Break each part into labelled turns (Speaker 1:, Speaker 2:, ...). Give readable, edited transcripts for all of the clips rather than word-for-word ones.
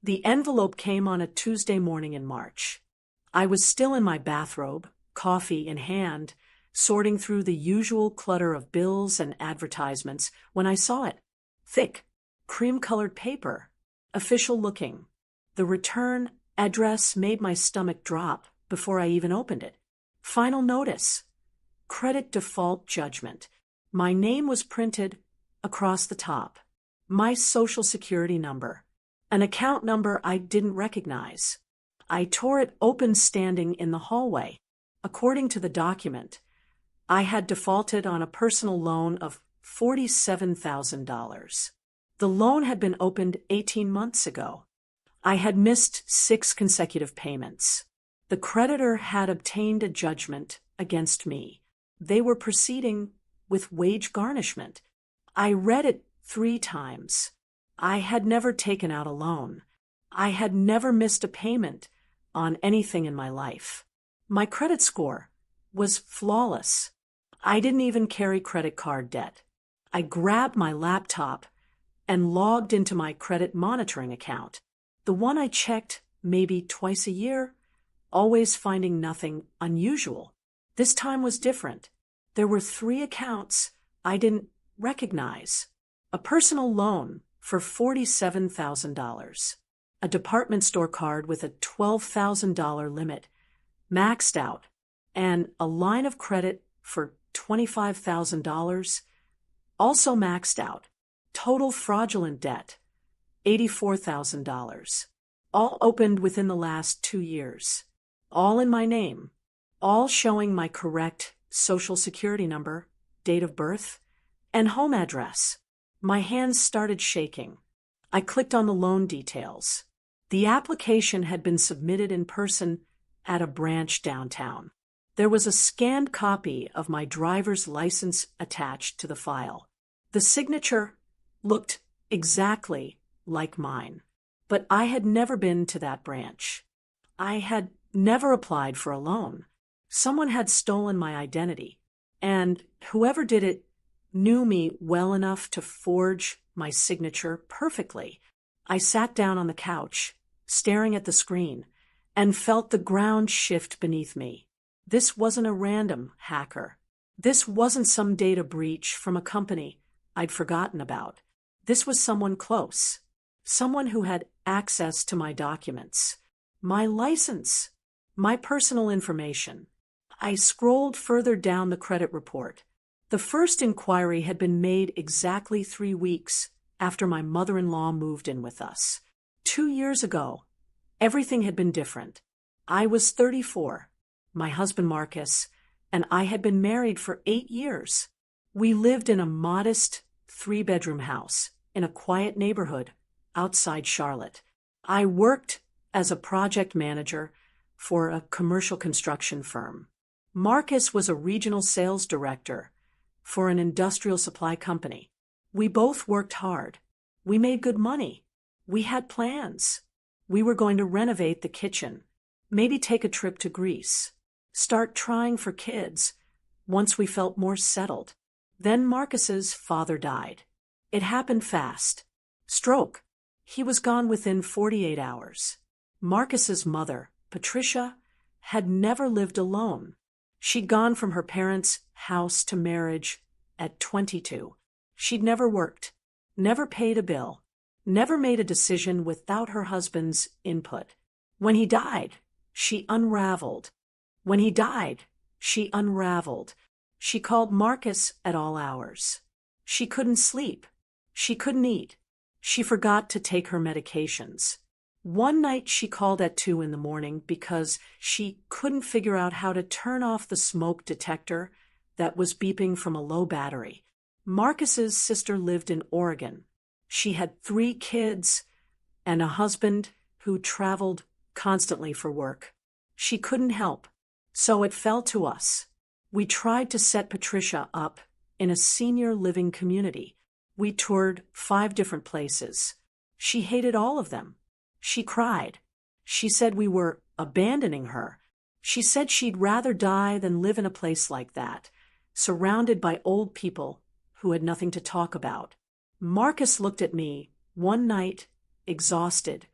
Speaker 1: The envelope came on a Tuesday morning in March. I was still in my bathrobe, coffee in hand, sorting through the usual clutter of bills and advertisements when I saw it. Thick, cream-colored paper, official looking. The return address made my stomach drop before I even opened it. Final notice. Credit default judgment. My name was printed across the top. My social security number. An account number I didn't recognize. I tore it open standing in the hallway. According to the document, I had defaulted on a personal loan of $47,000. The loan had been opened 18 months ago. I had missed 6 consecutive payments. The creditor had obtained a judgment against me. They were proceeding with wage garnishment. I read it 3 times. I had never taken out a loan. I had never missed a payment on anything in my life. My credit score was flawless. I didn't even carry credit card debt. I grabbed my laptop and logged into my credit monitoring account, the one I checked maybe twice a year, always finding nothing unusual. This time was different. There were 3 accounts I didn't recognize. A personal loan for $47,000. A department store card with a $12,000 limit, maxed out, and a line of credit for $25,000, also maxed out. Total fraudulent debt, $84,000. All opened within the last 2 years. All in my name. All showing my correct social security number, date of birth, and home address. My hands started shaking. I clicked on the loan details. The application had been submitted in person at a branch downtown. There was a scanned copy of my driver's license attached to the file. The signature looked exactly like mine, but I had never been to that branch. I had never applied for a loan. Someone had stolen my identity, and whoever did it knew me well enough to forge my signature perfectly. I sat down on the couch, staring at the screen, and felt the ground shift beneath me. This wasn't a random hacker. This wasn't some data breach from a company I'd forgotten about. This was someone close, someone who had access to my documents, my license, my personal information. I scrolled further down the credit report. The first inquiry had been made exactly 3 weeks after my mother-in-law moved in with us. 2 years ago, everything had been different. I was 34, my husband Marcus, and I had been married for 8 years. We lived in a modest 3-bedroom house in a quiet neighborhood outside Charlotte. I worked as a project manager for a commercial construction firm. Marcus was a regional sales director for an industrial supply company. We both worked hard. We made good money. We had plans. We were going to renovate the kitchen, maybe take a trip to Greece, start trying for kids once we felt more settled. Then Marcus's father died. It happened fast. Stroke. He was gone within 48 hours. Marcus's mother, Patricia, had never lived alone. She'd gone from her parents' house to marriage at 22. She'd never worked, never paid a bill, never made a decision without her husband's input. When he died, she unraveled. When he died, she unraveled. She called Marcus at all hours. She couldn't sleep. She couldn't eat. She forgot to take her medications. One night she called at 2 in the morning because she couldn't figure out how to turn off the smoke detector that was beeping from a low battery. Marcus's sister lived in Oregon. She had 3 kids and a husband who traveled constantly for work. She couldn't help, so it fell to us. We tried to set Patricia up in a senior living community. We toured 5 different places. She hated all of them. She cried. She said we were abandoning her. She said she'd rather die than live in a place like that, surrounded by old people who had nothing to talk about. Marcus looked at me one night, exhausted,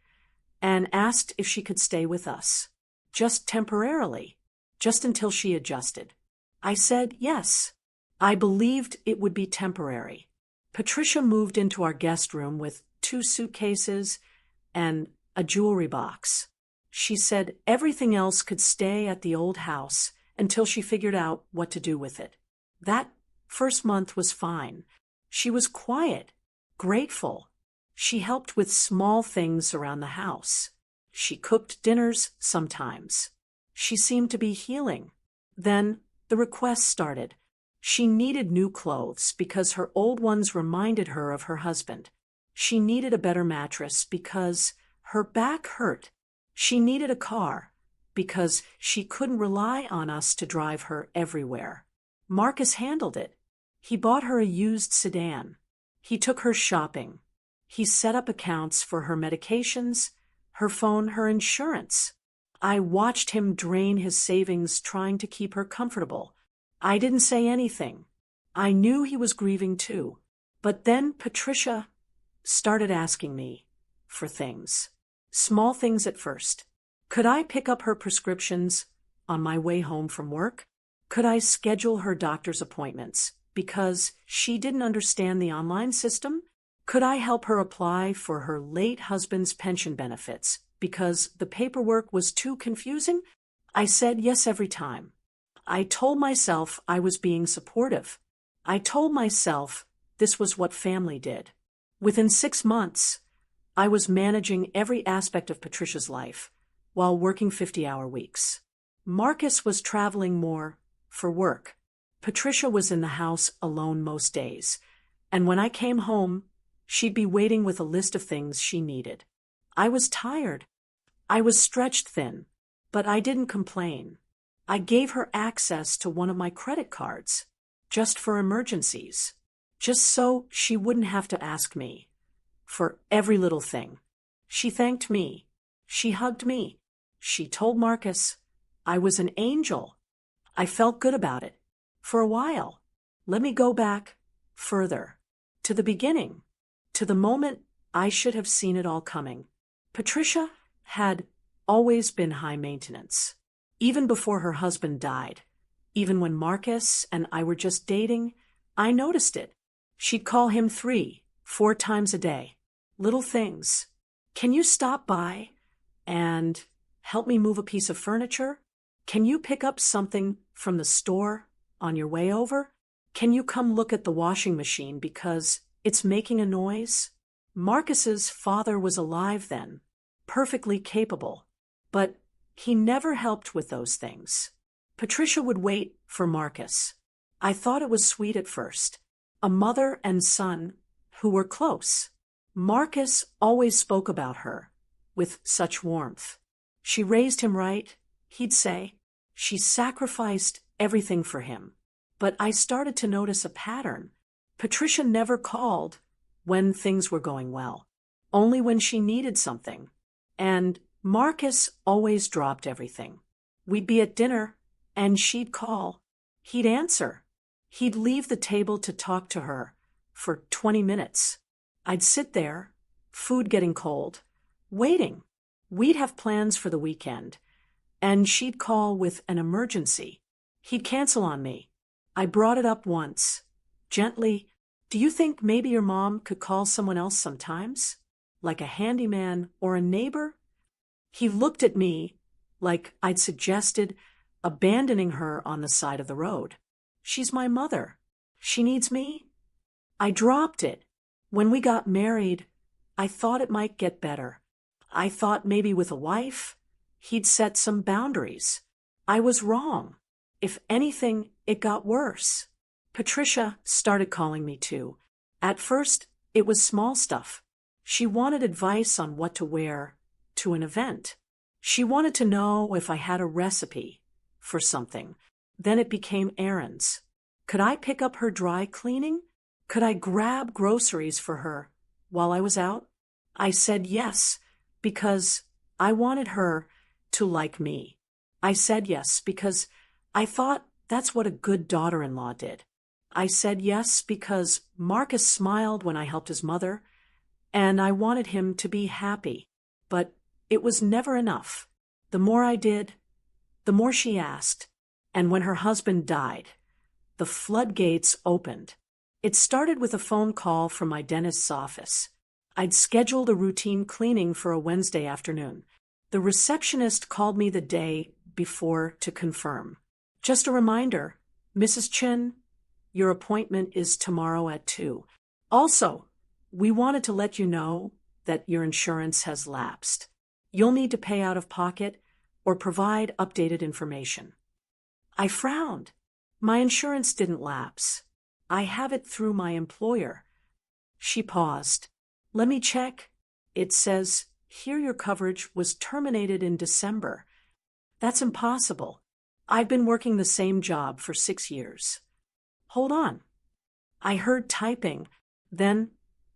Speaker 1: and asked if she could stay with us. Just temporarily. Just until she adjusted. I said yes. I believed it would be temporary. Patricia moved into our guest room with 2 suitcases and a jewelry box. She said everything else could stay at the old house until she figured out what to do with it. That first month was fine. She was quiet, grateful. She helped with small things around the house. She cooked dinners sometimes. She seemed to be healing. Then the requests started. She needed new clothes because her old ones reminded her of her husband. She needed a better mattress because her back hurt. She needed a car because she couldn't rely on us to drive her everywhere. Marcus handled it. He bought her a used sedan. He took her shopping. He set up accounts for her medications, her phone, her insurance. I watched him drain his savings trying to keep her comfortable. I didn't say anything. I knew he was grieving too. But then Patricia started asking me for things. Small things at first. Could I pick up her prescriptions on my way home from work? Could I schedule her doctor's appointments because she didn't understand the online system? Could I help her apply for her late husband's pension benefits because the paperwork was too confusing? I said yes every time. I told myself I was being supportive. I told myself this was what family did. Within 6 months, I was managing every aspect of Patricia's life while working 50-hour weeks. Marcus was traveling more for work. Patricia was in the house alone most days, and when I came home, she'd be waiting with a list of things she needed. I was tired. I was stretched thin, but I didn't complain. I gave her access to one of my credit cards, just for emergencies, just so she wouldn't have to ask me for every little thing. She thanked me. She hugged me. She told Marcus I was an angel. I felt good about it. For a while. Let me go back further, to the beginning, to the moment I should have seen it all coming. Patricia had always been high maintenance. Even before her husband died, even when Marcus and I were just dating, I noticed it. She'd call him 3, 4 times a day. Little things. Can you stop by and help me move a piece of furniture? Can you pick up something from the store on your way over? Can you come look at the washing machine because it's making a noise? Marcus's father was alive then, perfectly capable, but he never helped with those things. Patricia would wait for Marcus. I thought it was sweet at first. A mother and son who were close. Marcus always spoke about her with such warmth. She raised him right, he'd say. She sacrificed everything for him. But I started to notice a pattern. Patricia never called when things were going well, only when she needed something. And Marcus always dropped everything. We'd be at dinner, and she'd call. He'd answer. He'd leave the table to talk to her for 20 minutes. I'd sit there, food getting cold, waiting. We'd have plans for the weekend, and she'd call with an emergency. He'd cancel on me. I brought it up once, gently. Do you think maybe your mom could call someone else sometimes? Like a handyman or a neighbor? He looked at me like I'd suggested abandoning her on the side of the road. She's my mother. She needs me. I dropped it. When we got married, I thought it might get better. I thought maybe with a wife, he'd set some boundaries. I was wrong. If anything, it got worse. Patricia started calling me too. At first, it was small stuff. She wanted advice on what to wear to an event. She wanted to know if I had a recipe for something. Then it became errands. Could I pick up her dry cleaning? Could I grab groceries for her while I was out? I said yes, because I wanted her to like me. I said yes, because I thought that's what a good daughter-in-law did. I said yes because Marcus smiled when I helped his mother, and I wanted him to be happy. But It was never enough. The more I did, the more she asked. And when her husband died, the floodgates opened. It started with a phone call from my dentist's office. I'd scheduled a routine cleaning for a Wednesday afternoon. The receptionist called me the day before to confirm. Just a reminder, Mrs. Chin, your appointment is tomorrow at 2. Also, we wanted to let you know that your insurance has lapsed. You'll need to pay out of pocket or provide updated information. I frowned. My insurance didn't lapse. I have it through my employer. She paused. Let me check. It says, here your coverage was terminated in December. That's impossible. I've been working the same job for 6 years. Hold on. I heard typing. Then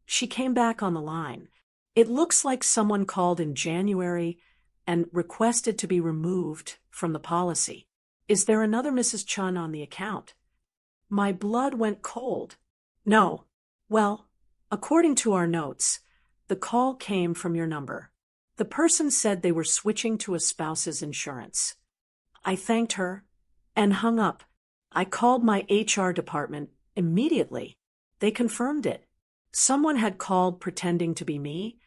Speaker 1: she came back on the line. It looks like someone called in January and requested to be removed from the policy. Is there another Mrs. Chun on the account? My blood went cold. No. Well, according to our notes, the call came from your number. The person said they were switching to a spouse's insurance. I thanked her and hung up. I called my HR department immediately. They confirmed it. Someone had called pretending to be me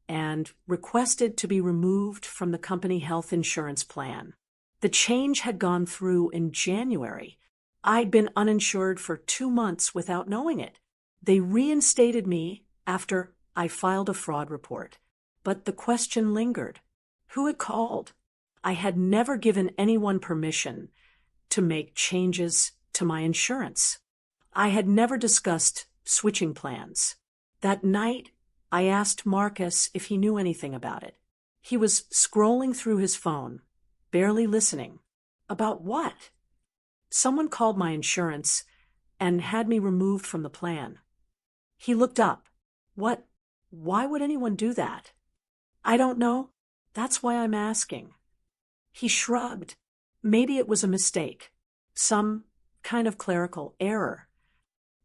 Speaker 1: and requested to be removed from the company health insurance plan. The change had gone through in January. I'd been uninsured for 2 months without knowing it. They reinstated me after I filed a fraud report. But the question lingered. Who had called? I had never given anyone permission to make changes to my insurance. I had never discussed switching plans. That night, I asked Marcus if he knew anything about it. He was scrolling through his phone, barely listening. About what? Someone called my insurance and had me removed from the plan. He looked up. What? Why would anyone do that? I don't know. That's why I'm asking. He shrugged. Maybe it was a mistake. Some kind of clerical error.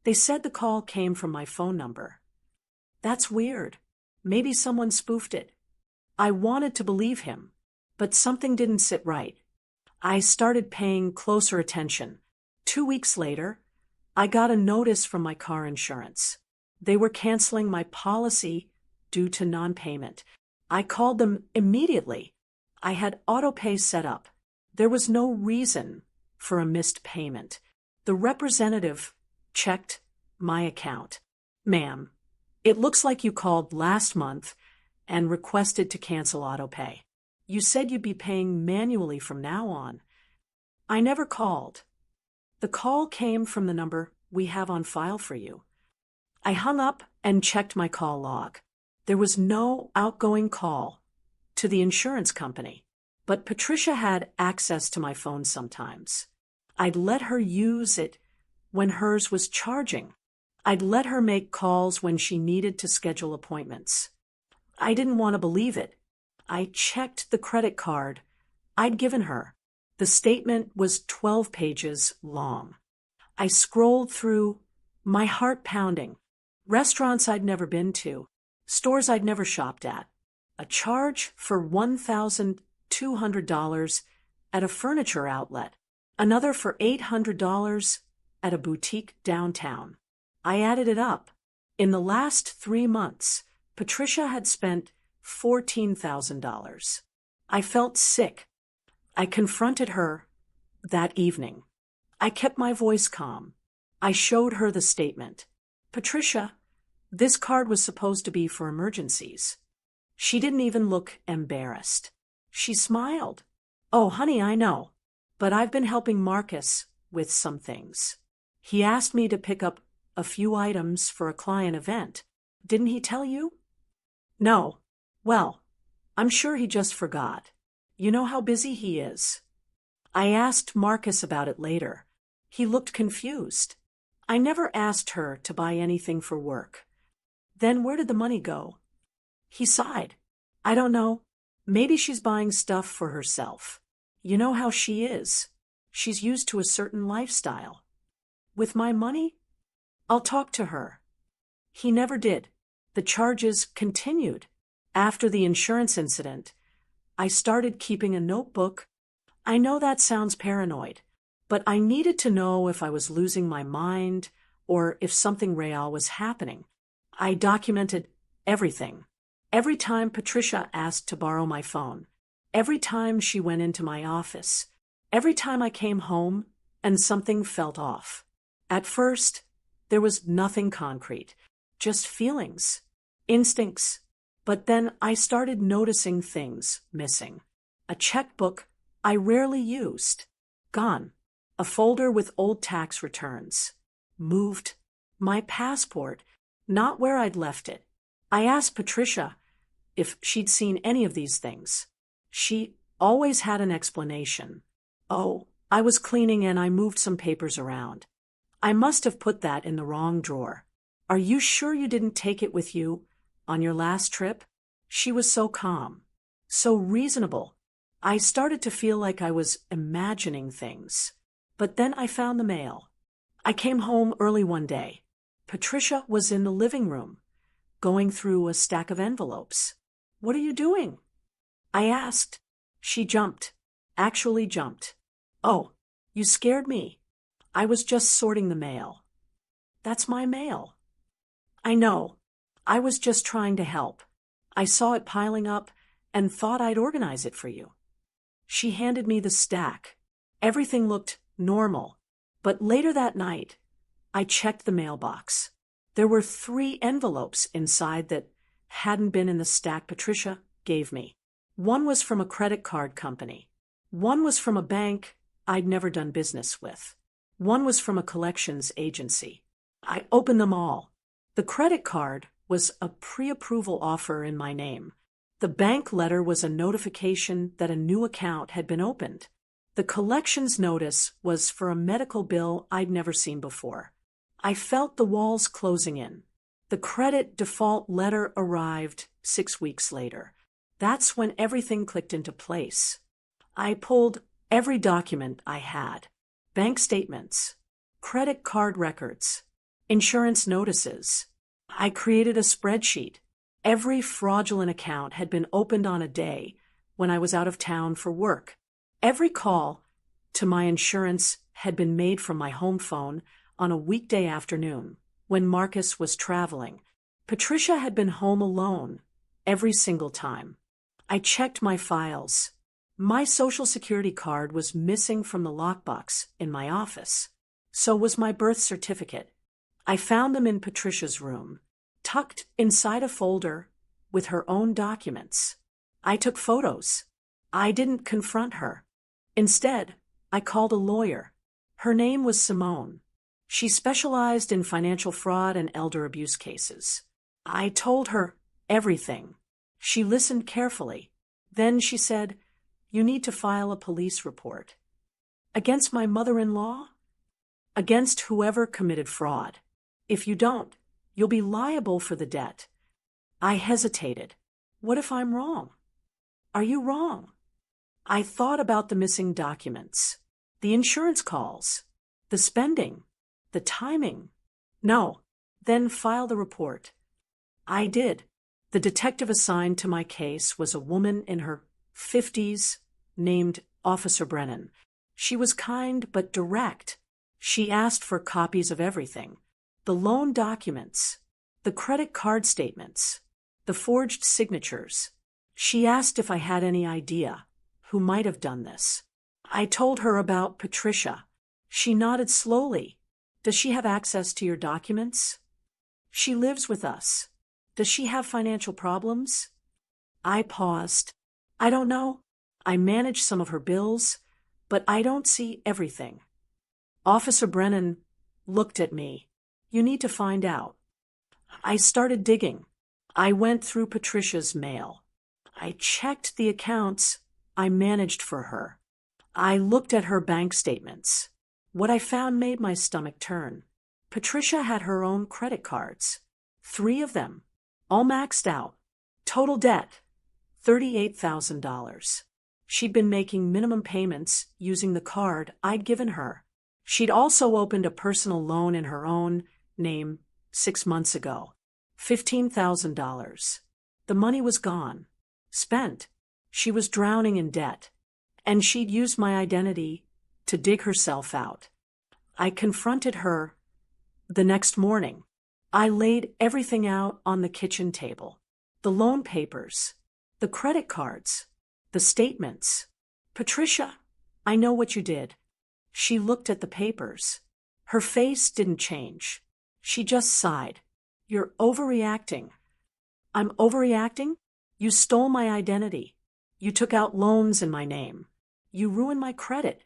Speaker 1: They said the call came from my phone number. That's weird. Maybe someone spoofed it. I wanted to believe him, but something didn't sit right. I started paying closer attention. 2 weeks later, I got a notice from my car insurance. They were canceling my policy due to non-payment. I called them immediately. I had auto-pay set up. There was no reason for a missed payment. The representative checked my account. Ma'am, it looks like you called last month and requested to cancel auto-pay. You said you'd be paying manually from now on. I never called. The call came from the number we have on file for you. I hung up and checked my call log. There was no outgoing call to the insurance company, but Patricia had access to my phone sometimes. I'd let her use it when hers was charging. I'd let her make calls when she needed to schedule appointments. I didn't want to believe it. I checked the credit card I'd given her. The statement was 12 pages long. I scrolled through, my heart pounding. Restaurants I'd never been to, stores I'd never shopped at, a charge for $1,200 at a furniture outlet, another for $800 at a boutique downtown. I added it up. In the last 3 months, Patricia had spent $14,000. I felt sick. I confronted her that evening. I kept my voice calm. I showed her the statement. Patricia, this card was supposed to be for emergencies. She didn't even look embarrassed. She smiled. Oh, honey, I know, but I've been helping Marcus with some things. He asked me to pick up a few items for a client event. Didn't he tell you? No. Well, I'm sure he just forgot. You know how busy he is. I asked Marcus about it later. He looked confused. I never asked her to buy anything for work. Then where did the money go? He sighed. I don't know. Maybe she's buying stuff for herself. You know how she is. She's used to a certain lifestyle. With my money? I'll talk to her. He never did. The charges continued. After the insurance incident, I started keeping a notebook. I know that sounds paranoid, but I needed to know if I was losing my mind or if something real was happening. I documented everything. Every time Patricia asked to borrow my phone, every time she went into my office, every time I came home and something felt off. At first, there was nothing concrete, just feelings, instincts. But then I started noticing things missing. A checkbook I rarely used, gone. A folder with old tax returns, moved. My passport, not where I'd left it. I asked Patricia if she'd seen any of these things. She always had an explanation. Oh, I was cleaning and I moved some papers around. I must have put that in the wrong drawer. Are you sure you didn't take it with you on your last trip? She was so calm, so reasonable. I started to feel like I was imagining things. But then I found the mail. I came home early one day. Patricia was in the living room, going through a stack of envelopes. "What are you doing?" I asked. She jumped. Actually jumped. "Oh, you scared me. I was just sorting the mail." "That's my mail." "I know. I was just trying to help. I saw it piling up and thought I'd organize it for you." She handed me the stack. Everything looked normal. But later that night, I checked the mailbox. There were 3 envelopes inside that hadn't been in the stack Patricia gave me. One was from a credit card company. One was from a bank I'd never done business with. One was from a collections agency. I opened them all. The credit card was a pre-approval offer in my name. The bank letter was a notification that a new account had been opened. The collections notice was for a medical bill I'd never seen before. I felt the walls closing in. The credit default letter arrived 6 weeks later. That's when everything clicked into place. I pulled every document I had. Bank statements, credit card records, insurance notices. I created a spreadsheet. Every fraudulent account had been opened on a day when I was out of town for work. Every call to my insurance had been made from my home phone on a weekday afternoon when Marcus was traveling. Patricia had been home alone every single time. I checked my files. My Social Security card was missing from the lockbox in my office. So was my birth certificate. I found them in Patricia's room, tucked inside a folder with her own documents. I took photos. I didn't confront her. Instead, I called a lawyer. Her name was Simone. She specialized in financial fraud and elder abuse cases. I told her everything. She listened carefully. Then she said, "You need to file a police report." "Against my mother-in-law?" "Against whoever committed fraud. If you don't, you'll be liable for the debt." I hesitated. What if I'm wrong? Are you wrong? I thought about the missing documents, the insurance calls, the spending, the timing. No. Then file the report. I did. The detective assigned to my case was a woman in her 50s named Officer Brennan. She was kind but direct. She asked for copies of everything: the loan documents, the credit card statements, the forged signatures. She asked if I had any idea who might have done this. I told her about Patricia. She nodded slowly. "Does she have access to your documents?" "She lives with us." "Does she have financial problems?" I paused. "I don't know. I manage some of her bills, but I don't see everything." Officer Brennan looked at me. "You need to find out." I started digging. I went through Patricia's mail. I checked the accounts I managed for her. I looked at her bank statements. What I found made my stomach turn. Patricia had her own credit cards. 3 of them, all maxed out. Total debt, $38,000. She'd been making minimum payments using the card I'd given her. She'd also opened a personal loan in her own name 6 months ago. $15,000. The money was gone. Spent. She was drowning in debt, and she'd used my identity to dig herself out. I confronted her the next morning. I laid everything out on the kitchen table. The loan papers, the credit cards, the statements. Patricia, I know what you did. She looked at the papers. Her face didn't change. She just sighed. You're overreacting. I'm overreacting? You stole my identity. You took out loans in my name. You ruined my credit.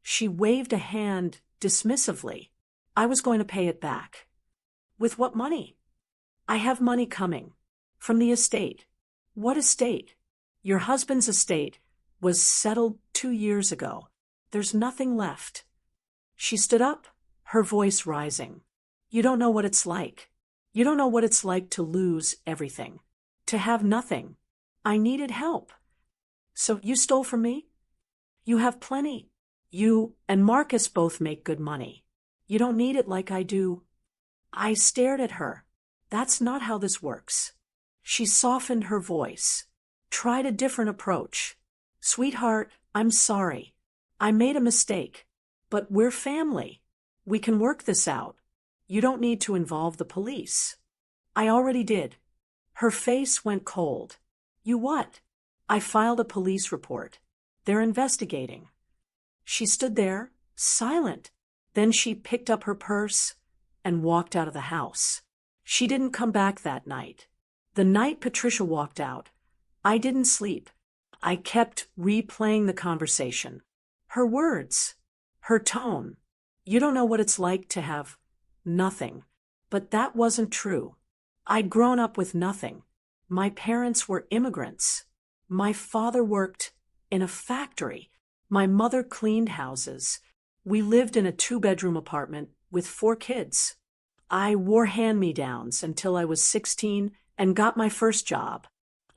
Speaker 1: She waved a hand dismissively. I was going to pay it back. With what money? I have money coming. From the estate. What estate? Your husband's estate was settled 2 years ago. There's nothing left. She stood up, her voice rising. You don't know what it's like. You don't know what it's like to lose everything. To have nothing. I needed help. So you stole from me? You have plenty. You and Marcus both make good money. You don't need it like I do. I stared at her. That's not how this works. She softened her voice. Tried a different approach. Sweetheart, I'm sorry. I made a mistake. But we're family. We can work this out. You don't need to involve the police. I already did. Her face went cold. You what? I filed a police report. They're investigating. She stood there, silent. Then she picked up her purse and walked out of the house. She didn't come back that night. The night Patricia walked out, I didn't sleep. I kept replaying the conversation. Her words, her tone. You don't know what it's like to have nothing. But that wasn't true. I'd grown up with nothing. My parents were immigrants. My father worked in a factory. My mother cleaned houses. We lived in a 2-bedroom apartment with 4 kids. I wore hand-me-downs until I was 16 and got my first job.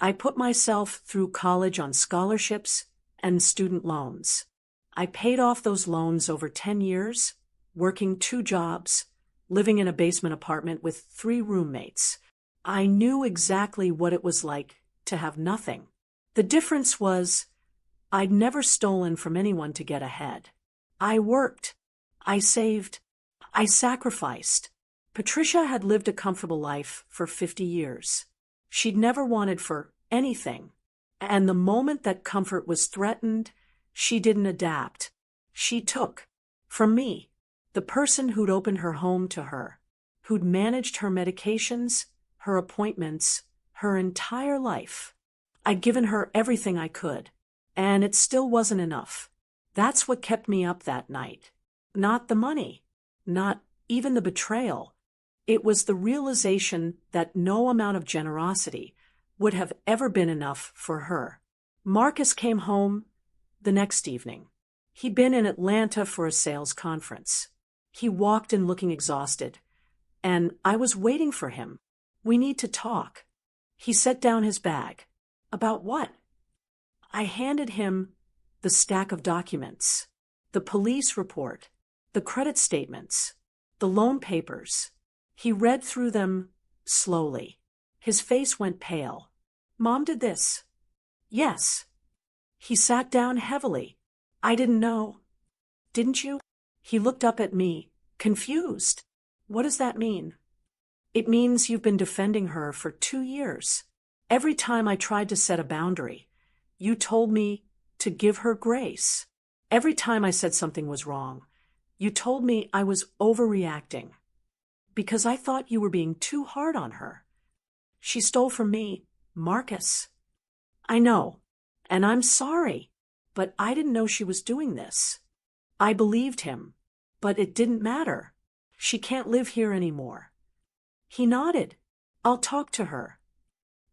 Speaker 1: I put myself through college on scholarships and student loans. I paid off those loans over 10 years, working 2 jobs, living in a basement apartment with 3 roommates. I knew exactly what it was like to have nothing. The difference was I'd never stolen from anyone to get ahead. I worked. I saved. I sacrificed. Patricia had lived a comfortable life for 50 years. She'd never wanted for anything. And the moment that comfort was threatened, she didn't adapt. She took, from me, the person who'd opened her home to her, who'd managed her medications, her appointments, her entire life. I'd given her everything I could, and it still wasn't enough. That's what kept me up that night. Not the money, not even the betrayal. It was the realization that no amount of generosity would have ever been enough for her. Marcus came home the next evening. He'd been in Atlanta for a sales conference. He walked in looking exhausted, and I was waiting for him. We need to talk. He set down his bag. About what? I handed him the stack of documents, the police report, the credit statements, the loan papers. He read through them slowly. His face went pale. Mom did this. Yes. He sat down heavily. I didn't know. Didn't you? He looked up at me, confused. What does that mean? It means you've been defending her for 2 years. Every time I tried to set a boundary, you told me to give her grace. Every time I said something was wrong, you told me I was overreacting. Because I thought you were being too hard on her. She stole from me, Marcus. I know, and I'm sorry, but I didn't know she was doing this. I believed him, but it didn't matter. She can't live here anymore. He nodded. I'll talk to her.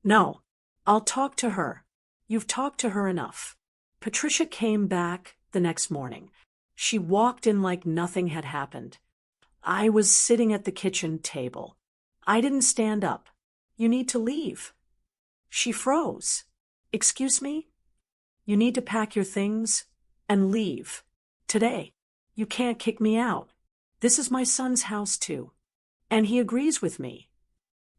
Speaker 1: No, I'll talk to her. You've talked to her enough. Patricia came back the next morning. She walked in like nothing had happened. I was sitting at the kitchen table. I didn't stand up. You need to leave. She froze. Excuse me? You need to pack your things and leave. Today. You can't kick me out. This is my son's house too. And he agrees with me.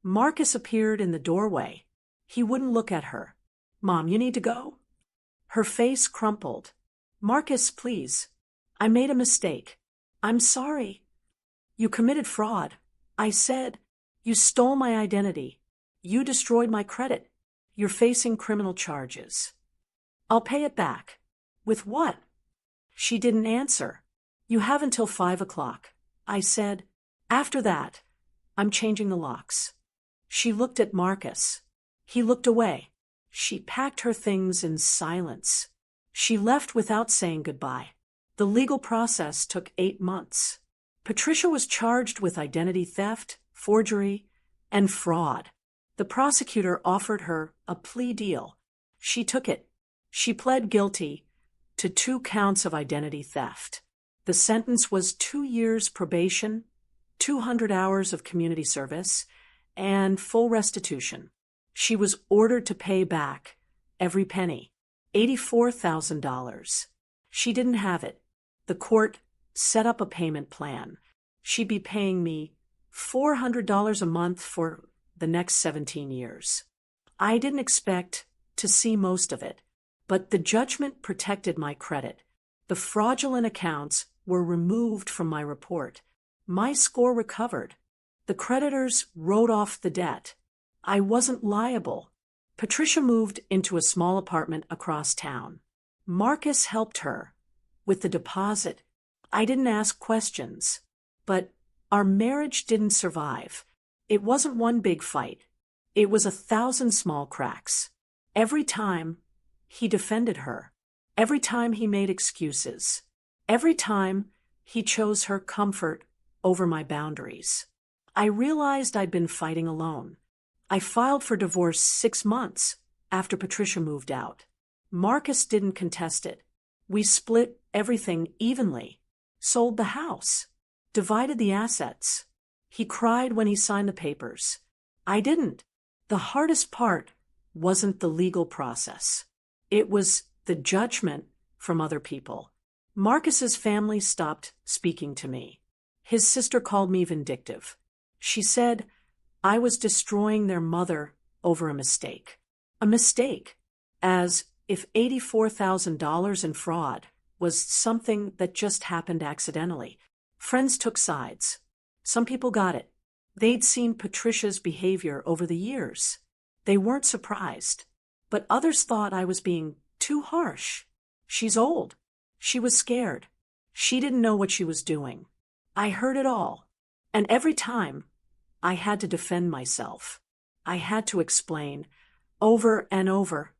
Speaker 1: Marcus appeared in the doorway. He wouldn't look at her. Mom, you need to go? Her face crumpled. Marcus, please. I made a mistake. I'm sorry. You committed fraud. I said. You stole my identity. You destroyed my credit. You're facing criminal charges. I'll pay it back. With what? She didn't answer. You have until 5 o'clock. I said. After that, I'm changing the locks. She looked at Marcus. He looked away. She packed her things in silence. She left without saying goodbye. The legal process took 8 months. Patricia was charged with identity theft, forgery, and fraud. The prosecutor offered her a plea deal. She took it. She pled guilty to 2 counts of identity theft. The sentence was 2 years probation, 200 hours of community service, and full restitution. She was ordered to pay back every penny, $84,000. She didn't have it. The court set up a payment plan. She'd be paying me $400 a month for the next 17 years. I didn't expect to see most of it, but the judgment protected my credit. The fraudulent accounts were removed from my report. My score recovered. The creditors wrote off the debt. I wasn't liable. Patricia moved into a small apartment across town. Marcus helped her with the deposit. I didn't ask questions, but our marriage didn't survive. It wasn't one big fight. It was 1,000 small cracks. Every time he defended her. Every time he made excuses. Every time he chose her comfort over my boundaries. I realized I'd been fighting alone. I filed for divorce 6 months after Patricia moved out. Marcus didn't contest it. We split everything evenly, sold the house, divided the assets. He cried when he signed the papers. I didn't. The hardest part wasn't the legal process. It was the judgment from other people. Marcus's family stopped speaking to me. His sister called me vindictive. She said I was destroying their mother over a mistake. A mistake, as if $84,000 in fraud was something that just happened accidentally. Friends took sides. Some people got it. They'd seen Patricia's behavior over the years. They weren't surprised. But others thought I was being too harsh. She's old. She was scared. She didn't know what she was doing. I heard it all. And every time, I had to defend myself. I had to explain, over and over,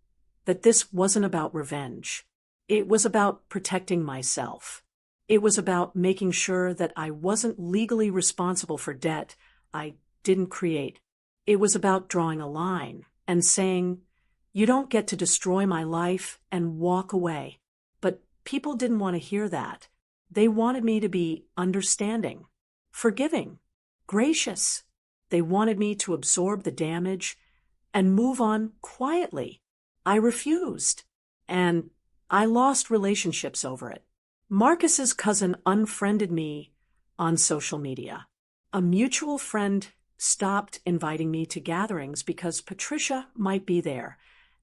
Speaker 1: that this wasn't about revenge. It was about protecting myself. It was about making sure that I wasn't legally responsible for debt I didn't create. It was about drawing a line and saying, you don't get to destroy my life and walk away. But people didn't want to hear that. They wanted me to be understanding, forgiving, gracious. They wanted me to absorb the damage and move on quietly. I refused, and I lost relationships over it. Marcus's cousin unfriended me on social media. A mutual friend stopped inviting me to gatherings because Patricia might be there,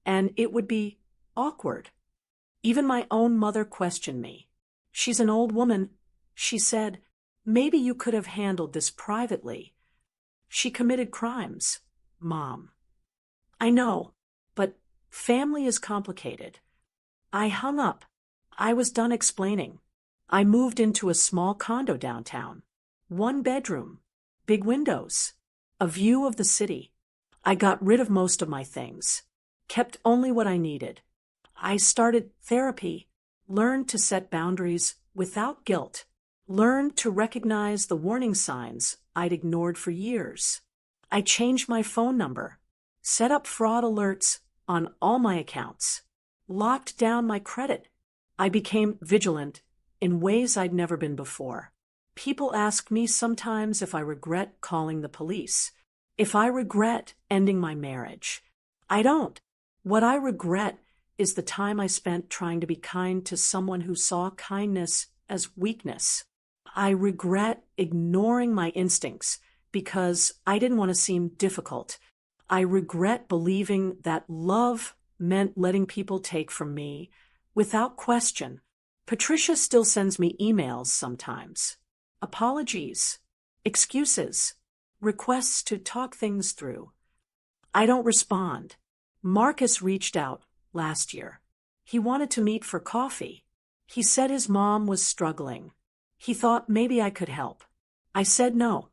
Speaker 1: and it would be awkward. Even my own mother questioned me. She's an old woman. She said, maybe you could have handled this privately. She committed crimes, Mom. I know, but family is complicated. I hung up. I was done explaining. I moved into a small condo downtown. 1 bedroom, big windows, a view of the city. I got rid of most of my things, kept only what I needed. I started therapy, learned to set boundaries without guilt, learned to recognize the warning signs I'd ignored for years. I changed my phone number, set up fraud alerts on all my accounts, locked down my credit. I became vigilant in ways I'd never been before. People ask me sometimes if I regret calling the police, if I regret ending my marriage. I don't. What I regret is the time I spent trying to be kind to someone who saw kindness as weakness. I regret ignoring my instincts because I didn't want to seem difficult. I regret believing that love meant letting people take from me without question. Patricia still sends me emails sometimes. Apologies, excuses, requests to talk things through. I don't respond. Marcus reached out last year. He wanted to meet for coffee. He said his mom was struggling. He thought maybe I could help. I said no.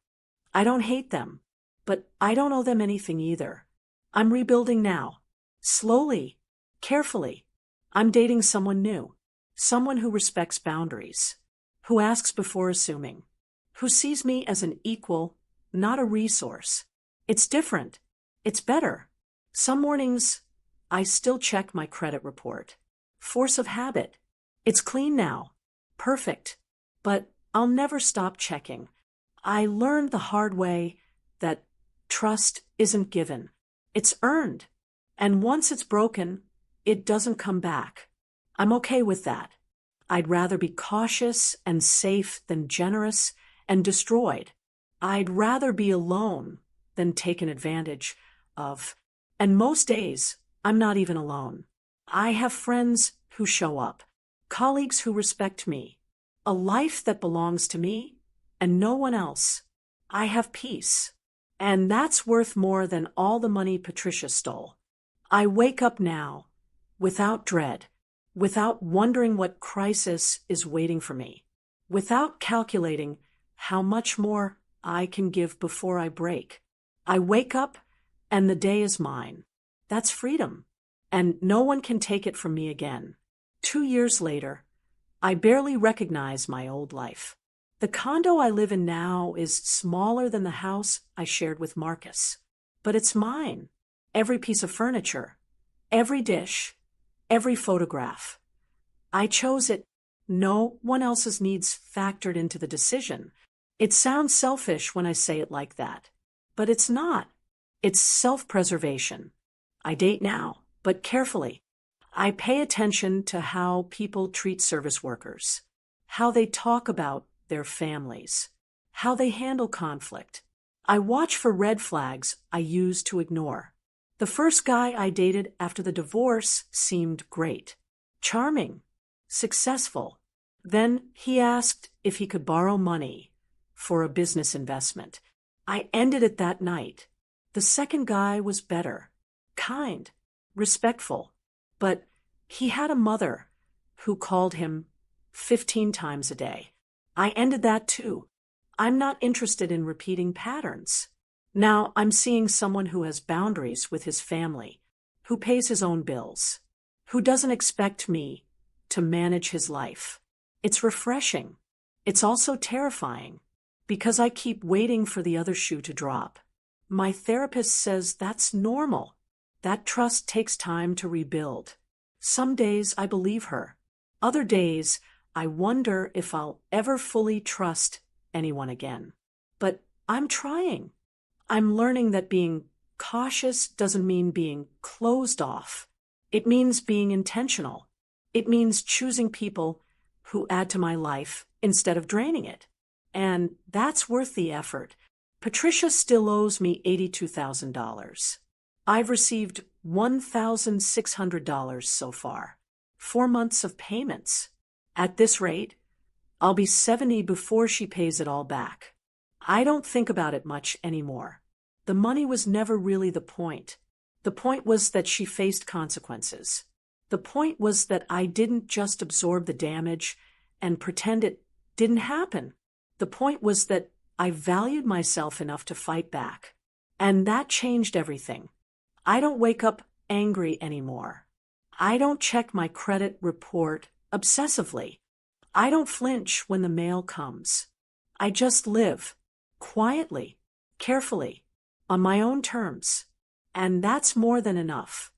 Speaker 1: I don't hate them, but I don't owe them anything either. I'm rebuilding now. Slowly, carefully. I'm dating someone new. Someone who respects boundaries. Who asks before assuming. Who sees me as an equal, not a resource. It's different. It's better. Some mornings, I still check my credit report. Force of habit. It's clean now. Perfect. But I'll never stop checking. I learned the hard way that trust isn't given. It's earned. And once it's broken, it doesn't come back. I'm okay with that. I'd rather be cautious and safe than generous and destroyed. I'd rather be alone than taken advantage of. And most days, I'm not even alone. I have friends who show up, colleagues who respect me, a life that belongs to me and no one else. I have peace. And that's worth more than all the money Patricia stole. I wake up now without dread, without wondering what crisis is waiting for me, without calculating how much more I can give before I break. I wake up and the day is mine. That's freedom. And no one can take it from me again. 2 years later, I barely recognize my old life. The condo I live in now is smaller than the house I shared with Marcus. But it's mine. Every piece of furniture, every dish, every photograph. I chose it. No one else's needs factored into the decision. It sounds selfish when I say it like that. But it's not. It's self-preservation. I date now, but carefully. I pay attention to how people treat service workers, how they talk about their families, how they handle conflict. I watch for red flags I used to ignore. The first guy I dated after the divorce seemed great, charming, successful. Then he asked if he could borrow money for a business investment. I ended it that night. The second guy was better, kind, respectful, but he had a mother who called him 15 times a day. I ended that too. I'm not interested in repeating patterns. Now I'm seeing someone who has boundaries with his family, who pays his own bills, who doesn't expect me to manage his life. It's refreshing. It's also terrifying, because I keep waiting for the other shoe to drop. My therapist says that's normal. That trust takes time to rebuild. Some days I believe her. Other days I wonder if I'll ever fully trust anyone again. But I'm trying. I'm learning that being cautious doesn't mean being closed off. It means being intentional. It means choosing people who add to my life instead of draining it. And that's worth the effort. Patricia still owes me $82,000. I've received $1,600 so far. 4 months of payments. At this rate, I'll be 70 before she pays it all back. I don't think about it much anymore. The money was never really the point. The point was that she faced consequences. The point was that I didn't just absorb the damage and pretend it didn't happen. The point was that I valued myself enough to fight back. And that changed everything. I don't wake up angry anymore. I don't check my credit report obsessively. I don't flinch when the mail comes. I just live, quietly, carefully, on my own terms. And that's more than enough.